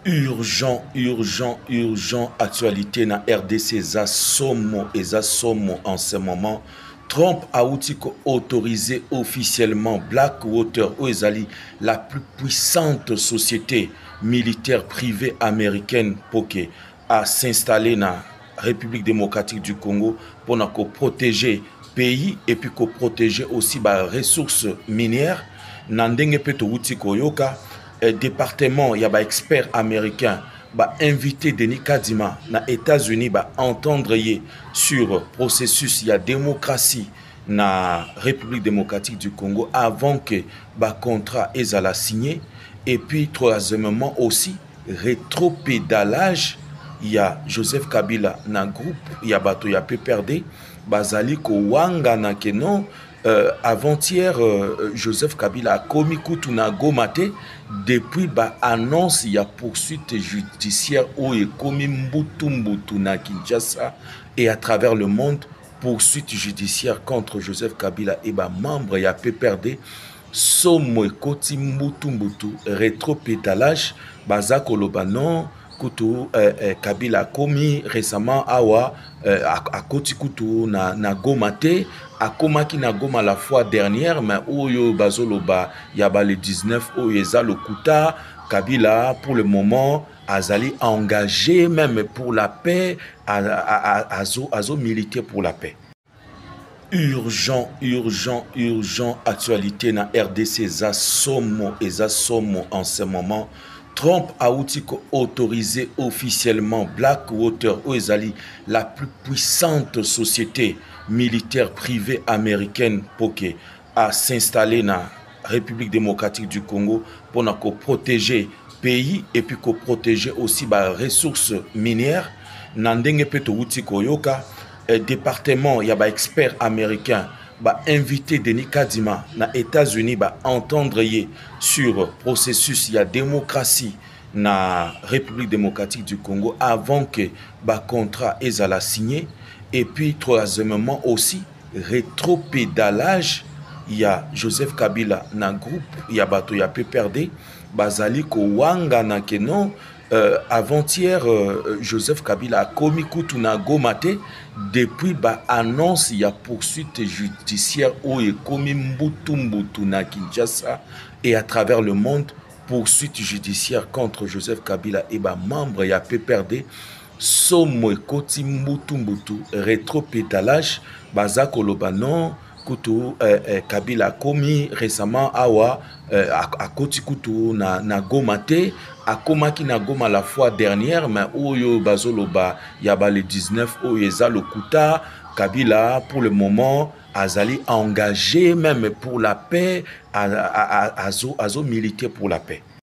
Urgent, urgent, urgent, actualité na RDC, eza somo en ce moment. Trump a autorisé officiellement Blackwater, Oezali, la plus puissante société militaire privée américaine, Poké, à s'installer na République démocratique du Congo pour protéger pays et puis protéger aussi les ressources minières. Nandenge peto wuti koyoka département, il y a des experts américains invité Denis Kadima na États-Unis entendre sur processus il y a démocratie na République démocratique du Congo avant que contrat ezala signé. Et puis troisièmement aussi rétropédalage, il y a Joseph Kabila na groupe, il y a bato ya PPRD bazali ko wanga na kenon. Avant-hier, Joseph Kabila a commis kutu na Gomate depuis annonce il y a poursuite judiciaire où il commis mbutu na Kinshasa et à travers le monde poursuite judiciaire contre Joseph Kabila et membre il y a PPRD somo ekoti mbutu rétropédalage bazako lobanon kutu Kabila a commis récemment awa à koti kutu na Gomate a komaki na Goma la fois dernière mais oyo bazoloba yaba le 19 oyeza le kuta Kabila pour le moment azali engagé même pour la paix azo militer pour la paix. Urgent, urgent, urgent, actualité na RDC, eza somo en ce moment. Trump a autorisé officiellement Blackwater, Oezali, la plus puissante société militaire privée américaine, Poké, à s'installer na République démocratique du Congo pour protéger pays et puis protéger aussi les ressources minières. Nandenge peto wuti koyoka département, il y a des experts américains invité Denis Kadima na États-Unis entendre sur processus il y a démocratie na République démocratique du Congo avant que contrat ezala signé. Et puis troisièmement aussi rétropédalage, il y a Joseph Kabila na groupe, il y a bato ya PPRD bazali ko wanga na kenon. Avant-hier, Joseph Kabila a commis kutu na Gomate depuis annonce il y a poursuite judiciaire où il commis mbutu na Kinshasa et à travers le monde poursuite judiciaire contre Joseph Kabila et membre il y a PPRD somo ekoti mbutu rétropédalage bazako lobanon kutu Kabila a commis récemment awa à koti kutu na Gomate a komaki na Goma la fois dernière mais oyo bazoloba yaba le 19 oyeza le kuta Kabila pour le moment azali engagé même pour la paix azo militer pour la paix.